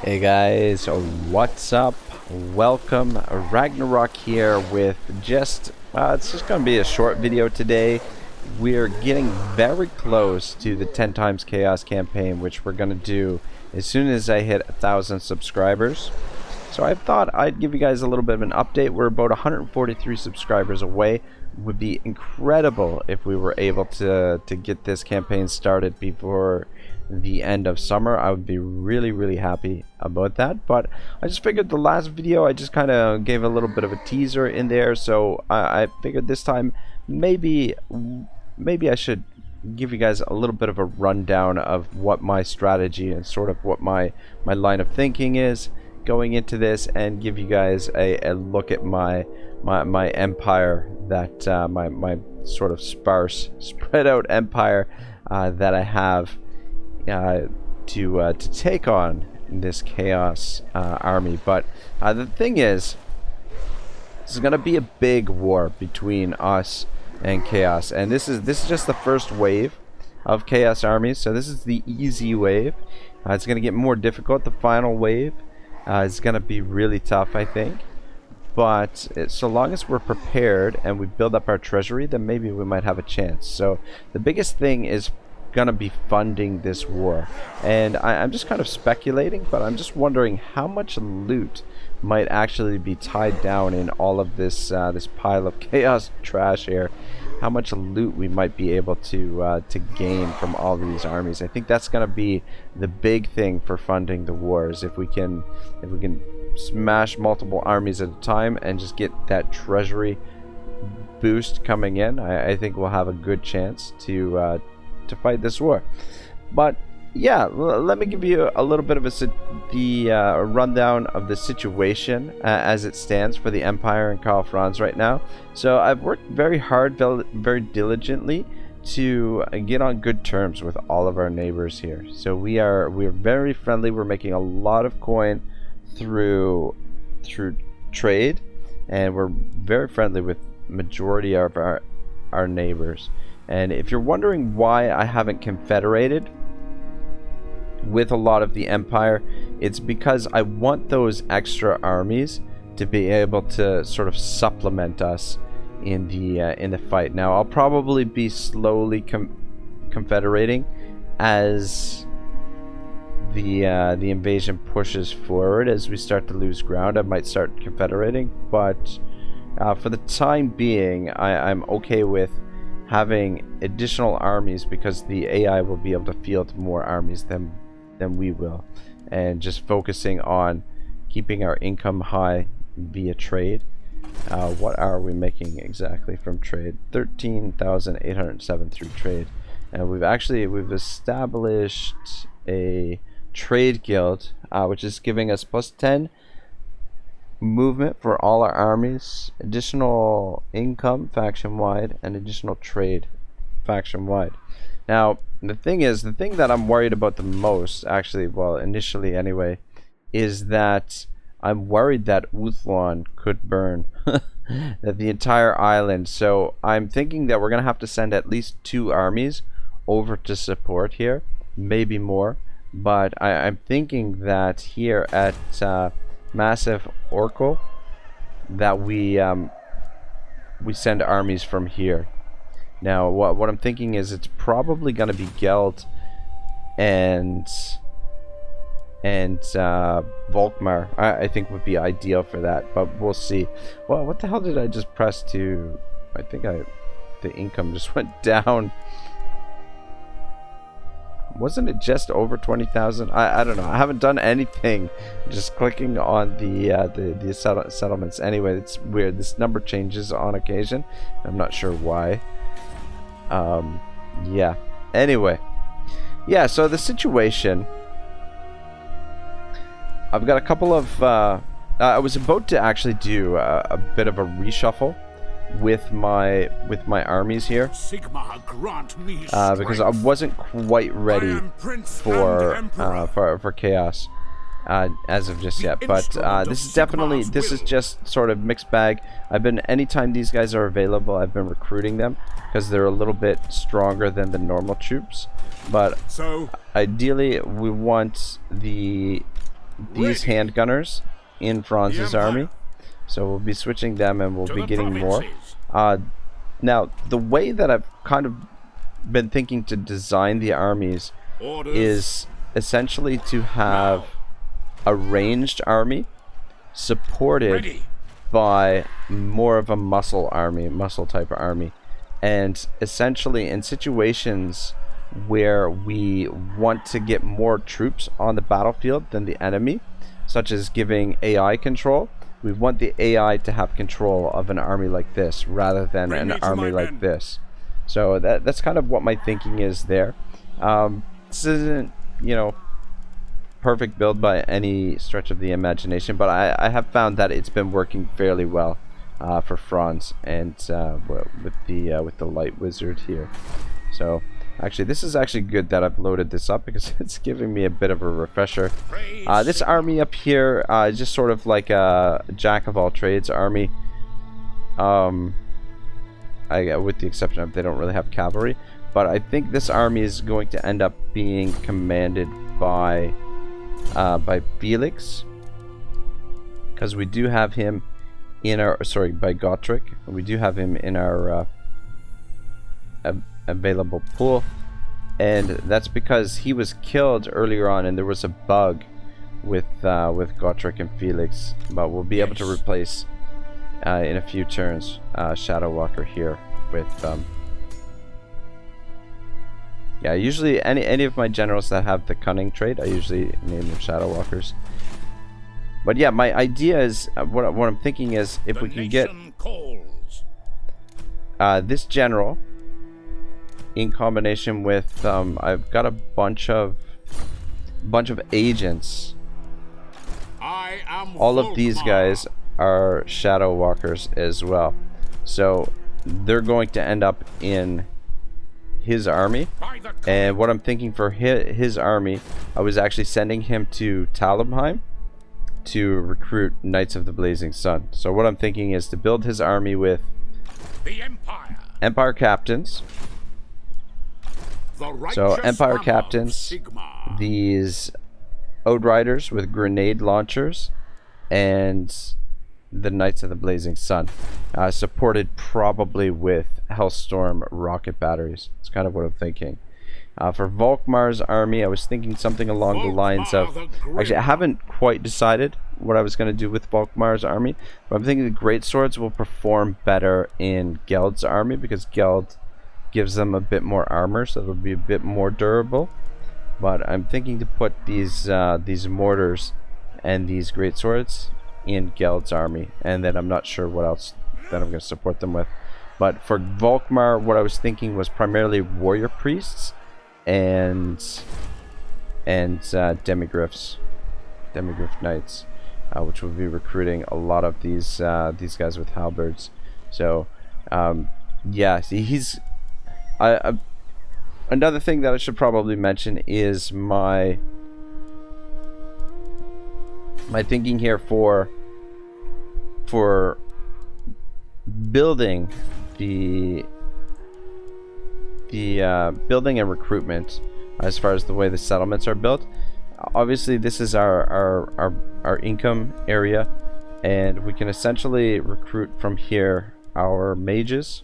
Hey guys, what's up? Welcome. Ragnarok here with it's just going to be a short video today. We're getting very close to the 10 times chaos campaign, which we're going to do as soon as I hit 1,000 subscribers. So I thought I'd give you guys a little bit of an update. We're about 143 subscribers away. It would be incredible if we were able to get this campaign started before the end of summer. I would be really happy about that, but I just figured the last video I just kind of gave a little bit of a teaser in there, so I figured this time maybe I should give you guys a little bit of a rundown of what my strategy and sort of what my line of thinking is going into this, and give you guys a look at my empire, that my sort of sparse spread out empire that I have to take on this chaos army. But the thing is, this is gonna be a big war between us and chaos, and this is just the first wave of chaos armies. So this is the easy wave. It's gonna get more difficult. The final wave is gonna be really tough, I think. But so long as we're prepared and we build up our treasury, then maybe we might have a chance. So the biggest thing is gonna be funding this war, and I'm just kind of speculating, but I'm just wondering how much loot might actually be tied down in all of this this pile of chaos trash here. How much loot we might be able to gain from all these armies. I think that's gonna be the big thing for funding the wars. If we can smash multiple armies at a time and just get that treasury boost coming in, I think we'll have a good chance to fight this war. But yeah, let me give you a little bit of a rundown of the situation as it stands for the Empire and Karl Franz right now. So I've worked very hard, very diligently to get on good terms with all of our neighbors here. So we're very friendly. We're making a lot of coin through trade, and we're very friendly with majority of our neighbors. And if you're wondering why I haven't confederated with a lot of the Empire, it's because I want those extra armies to be able to sort of supplement us in the fight. Now I'll probably be slowly confederating as the invasion pushes forward. As we start to lose ground, I might start confederating, but for the time being, I'm okay with having additional armies, because the AI will be able to field more armies than we will, and just focusing on keeping our income high via trade. What are we making exactly from trade? 13,807 through trade, and we've established a trade guild, which is giving us +10 movement for all our armies, additional income faction wide, and additional trade faction wide. Now the thing that I'm worried about the most, actually, well, initially anyway, is that I'm worried that Uthlon could burn that the entire island. So I'm thinking that we're gonna have to send at least 2 armies over to support here, maybe more, but I'm thinking that here at Massive Oracle that we send armies from here. Now what I'm thinking is it's probably going to be Geld and Volkmar. I think would be ideal for that, but we'll see. Well, what the hell did I just press to? I think the income just went down. Wasn't it just over 20,000? I don't know. I haven't done anything. Just clicking on the settlements. Anyway, it's weird. This number changes on occasion. I'm not sure why. Yeah. Anyway. Yeah, so the situation. I've got a couple of... I was about to actually do a bit of a reshuffle with my armies here, because I wasn't quite ready for chaos as of just yet. But this is just sort of mixed bag. Anytime these guys are available, I've been recruiting them because they're a little bit stronger than the normal troops. But ideally, we want the these handgunners in Franz's army. So we'll be switching them, and we'll be getting more. Now, the way that I've kind of been thinking to design the armies is essentially to have a ranged army supported by more of a muscle type of army. And essentially in situations where we want to get more troops on the battlefield than the enemy, such as giving AI control, we want the AI to have control of an army like this rather than an army like this. So that's kind of what my thinking is there. This isn't, you know, perfect build by any stretch of the imagination, but I have found that it's been working fairly well for Franz and with the light wizard here. So actually, this is actually good that I've loaded this up because it's giving me a bit of a refresher. This army up here is just sort of like a jack of all trades army. With the exception of they don't really have cavalry, but I think this army is going to end up being commanded by Felix, because we do have him in our, sorry, by Gotrek. We do have him in our available pool, and that's because he was killed earlier on, and there was a bug with Gotrek and Felix. But we'll be able to replace in a few turns Shadow Walker here with yeah, usually any of my generals that have the cunning trait, I usually name them Shadow Walkers. But yeah, my idea is what I'm thinking is if we can get this general in combination with I've got a bunch of agents. All of these guys are Shadow Walkers as well, so they're going to end up in his army. And what I'm thinking for his army, I was actually sending him to Talabheim to recruit Knights of the Blazing Sun. So what I'm thinking is to build his army with the Empire captains. So Empire captains, these Ode Riders with grenade launchers, and the Knights of the Blazing Sun, supported probably with Hellstorm rocket batteries. It's kind of what I'm thinking. For Volkmar's army, I was thinking something along the lines of... Actually, I haven't quite decided what I was going to do with Volkmar's army, but I'm thinking the Great Swords will perform better in Geld's army, because Geld gives them a bit more armor, so they'll be a bit more durable. But I'm thinking to put these mortars and these Great Swords in Geld's army, and then I'm not sure what else that I'm going to support them with. But for Volkmar, what I was thinking was primarily warrior priests and demigryphs, demigryph knights, which will be recruiting a lot of these guys with halberds. So yeah, see, he's another thing that I should probably mention is my thinking here for building the building and recruitment as far as the way the settlements are built. Obviously this is our income area, and we can essentially recruit from here our mages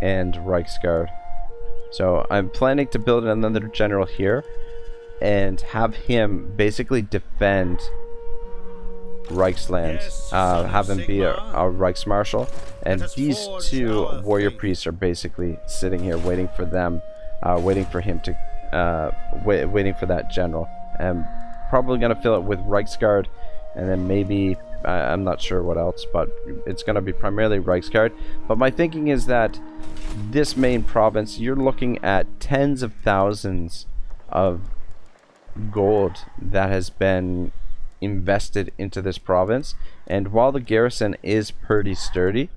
and Reichsguard. So I'm planning to build another general here and have him basically defend Reichsland, have him be a Reichsmarschall, and these two warrior priests are basically sitting here waiting for them, waiting for him to waiting for that general. I'm probably gonna fill it with Reichsguard, and then maybe I'm not sure what else, but it's gonna be primarily Reichsguard. But my thinking is that this main province, you're looking at tens of thousands of gold that has been invested into this province, and while the garrison is pretty sturdy,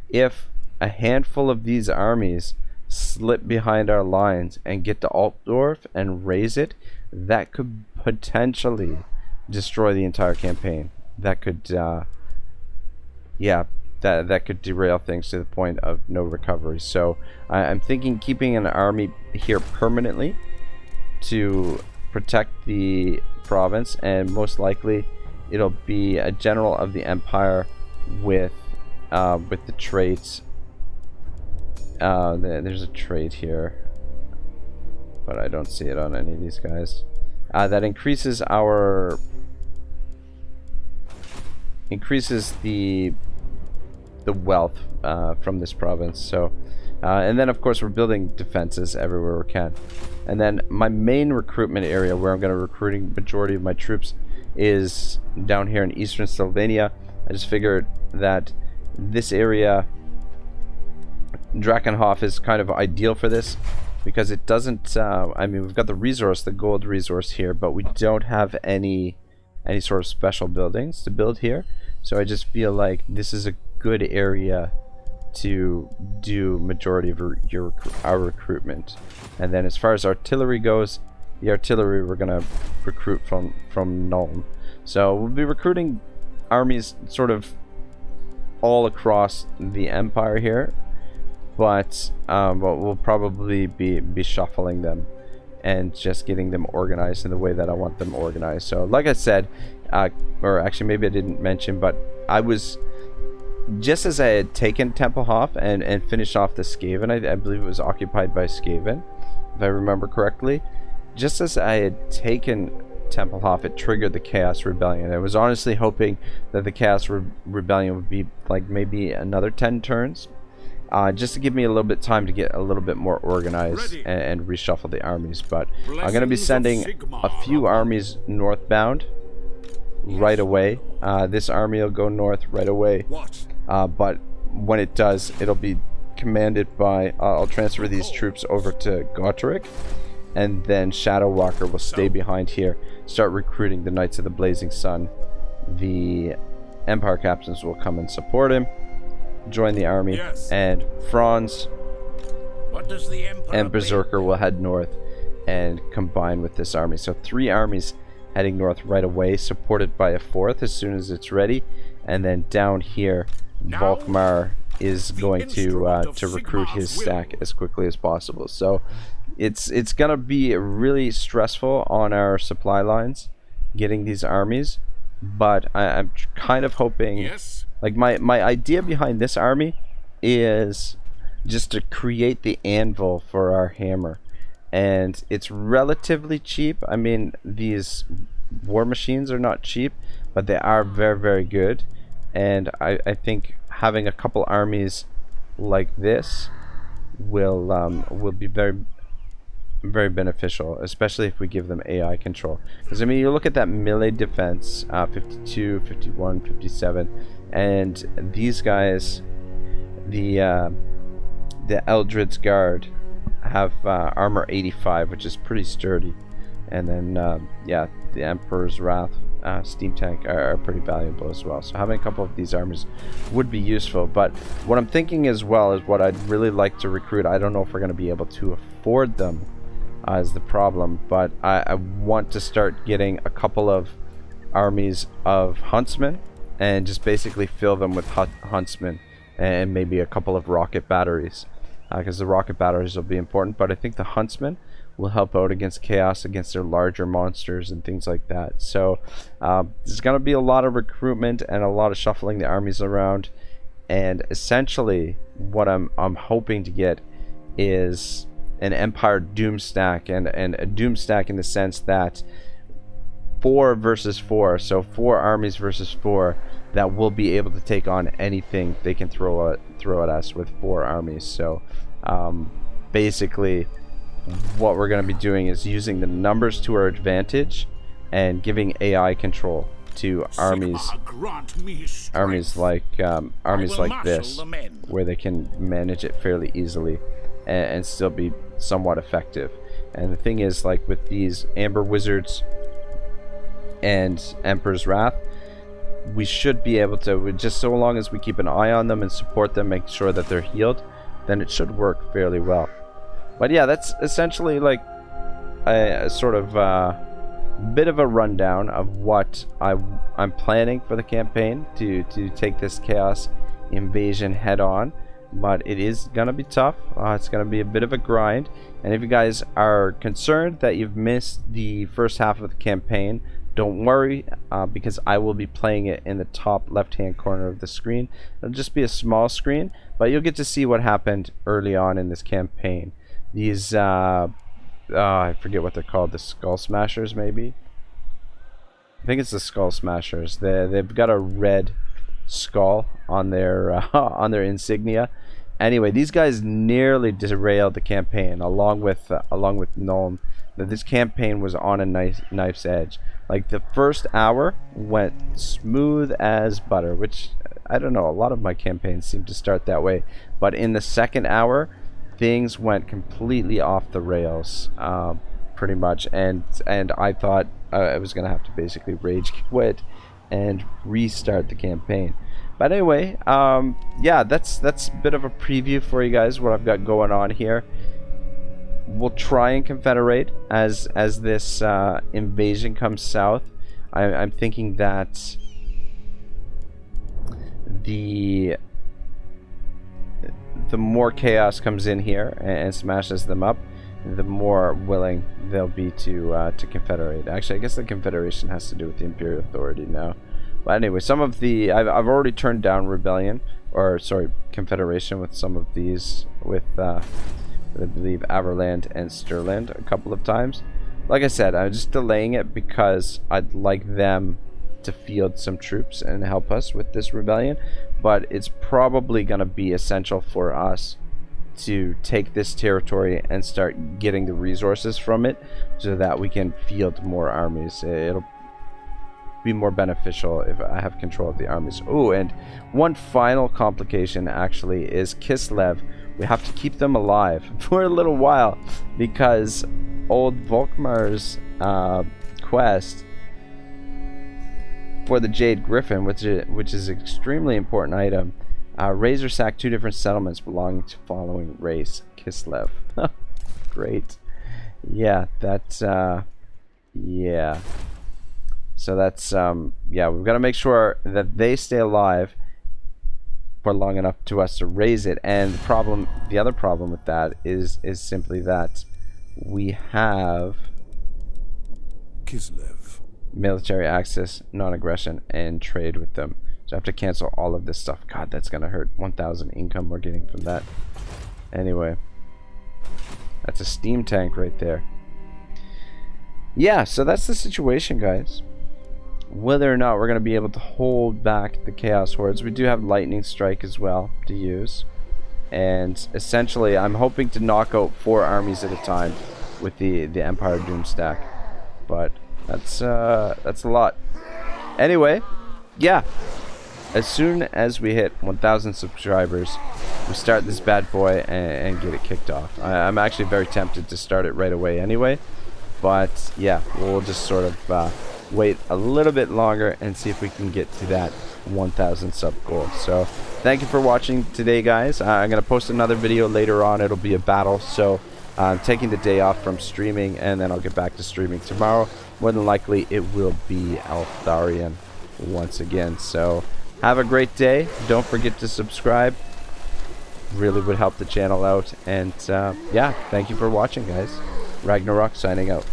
if a handful of these armies slip behind our lines and get to Altdorf and raise it, that could potentially destroy the entire campaign. That could yeah, that could derail things to the point of no recovery. So I'm thinking keeping an army here permanently to protect the province, and most likely it'll be a general of the empire with the traits. There's a trait here, but I don't see it on any of these guys. That increases the wealth from this province. So, and then of course we're building defenses everywhere we can. And then my main recruitment area, where I'm going to recruiting majority of my troops, is down here in eastern Slovenia. I just figured that this area, Drakenhof, is kind of ideal for this because it doesn't. I mean, we've got the resource, the gold resource here, but we don't have any sort of special buildings to build here. So I just feel like this is a good area to do majority of our recruitment. And then as far as artillery goes, the artillery we're gonna recruit from Nuln. So we'll be recruiting armies sort of all across the empire here, but we'll probably be shuffling them and just getting them organized in the way that I want them organized. So like I said, or actually maybe I didn't mention, but I was, just as I had taken Tempelhof and finished off the Skaven, I believe it was occupied by Skaven, if I remember correctly. Just as I had taken Tempelhof, it triggered the Chaos Rebellion. I was honestly hoping that the Chaos Rebellion would be like maybe another 10 turns, just to give me a little bit of time to get a little bit more organized and reshuffle the armies. But I'm going to be sending a few armies northbound right away. This army will go north right away, but when it does, it'll be commanded by, I'll transfer these troops over to Gotterick, and then Shadow Walker will stay behind here, start recruiting the Knights of the Blazing Sun. The Empire captains will come and support him, join the army, and Franz and Berserker will head north and combine with this army. So 3 armies heading north right away, supported by a 4th as soon as it's ready. And then down here, Volkmar is going to recruit his stack as quickly as possible. So it's gonna be really stressful on our supply lines getting these armies, but I'm kind of hoping, like my idea behind this army is just to create the anvil for our hammer, and it's relatively cheap. I mean, these war machines are not cheap, but they are very, very good, and I think having a couple armies like this will be very, very beneficial, especially if we give them AI control. Because I mean, you look at that melee defense, 52, 51, 57, and these guys, the Eldred's Guard, have armor 85, which is pretty sturdy. And then yeah, the Emperor's Wrath steam tank are pretty valuable as well. So having a couple of these armies would be useful. But what I'm thinking as well is what I'd really like to recruit. I don't know if we're going to be able to afford them, is the problem, but I want to start getting a couple of armies of huntsmen and just basically fill them with huntsmen and maybe a couple of rocket batteries, because the rocket batteries will be important, but I think the huntsmen will help out against chaos, against their larger monsters and things like that. So there's going to be a lot of recruitment and a lot of shuffling the armies around, and essentially what I'm hoping to get is an Empire Doom stack, and a Doom stack in the sense that 4 versus 4, so 4 armies versus 4 that will be able to take on anything they can throw at us with 4 armies. So basically what we're going to be doing is using the numbers to our advantage and giving AI control to armies like this, where they can manage it fairly easily and still be somewhat effective. And the thing is, like with these Amber Wizards and Emperor's Wrath, we should be able to, just so long as we keep an eye on them and support them, make sure that they're healed, then it should work fairly well. But yeah, that's essentially like a sort of bit of a rundown of what I'm planning for the campaign to take this Chaos Invasion head on. but it is gonna be tough. It's gonna be a bit of a grind, and if you guys are concerned that you've missed the first half of the campaign, don't worry, because I will be playing it in the top left hand corner of the screen. It'll just be a small screen, but you'll get to see what happened early on in this campaign. These I forget what they're called, the Skull Smashers, maybe? I think it's the Skull Smashers. They've got a red skull on their insignia. Anyway, these guys nearly derailed the campaign, along with Nuln. This campaign was on a knife's edge. Like, the first hour went smooth as butter, which I don't know, a lot of my campaigns seem to start that way. But in the second hour, things went completely off the rails, pretty much, and I thought I was gonna have to basically rage quit and restart the campaign. But anyway, yeah, that's a bit of a preview for you guys, what I've got going on here. We'll try and confederate as this invasion comes south. I'm thinking that the more chaos comes in here and smashes them up, the more willing they'll be to confederate. Actually, I guess the confederation has to do with the Imperial Authority now. But anyway, some of the I've already turned down rebellion, or sorry, confederation with some of these, with I believe Averland and Stirland a couple of times. Like I said, I'm just delaying it because I'd like them to field some troops and help us with this rebellion, but it's probably going to be essential for us to take this territory and start getting the resources from it so that we can field more armies. It'll be more beneficial if I have control of the armies. Oh, and one final complication actually is Kislev. We have to keep them alive for a little while because old Volkmar's quest for the Jade Griffin, which is an extremely important item, raise or sack 2 different settlements belonging to following race. Kislev. Great. Yeah, that's yeah. So that's yeah, we've got to make sure that they stay alive for long enough to us to raise it. And the other problem with that is simply that we have Kislev, military access, non-aggression, and trade with them. So I have to cancel all of this stuff. God, that's gonna hurt. 1,000 income we're getting from that. Anyway, that's a steam tank right there. Yeah, so that's the situation, guys. Whether or not we're going to be able to hold back the Chaos Hordes, we do have Lightning Strike as well to use. And essentially, I'm hoping to knock out 4 armies at a time with the Empire Doom stack. But that's a lot. Anyway, yeah. As soon as we hit 1,000 subscribers, we start this bad boy and get it kicked off. I'm actually very tempted to start it right away anyway. But yeah, we'll just sort of wait a little bit longer and see if we can get to that 1,000 sub goal. So thank you for watching today, guys. I'm going to post another video later on. It'll be a battle, so I'm taking the day off from streaming, and then I'll get back to streaming tomorrow. More than likely it will be Altharian once again. So have a great day. Don't forget to subscribe. Really would help the channel out. And yeah, thank you for watching, guys. Ragnarok signing out.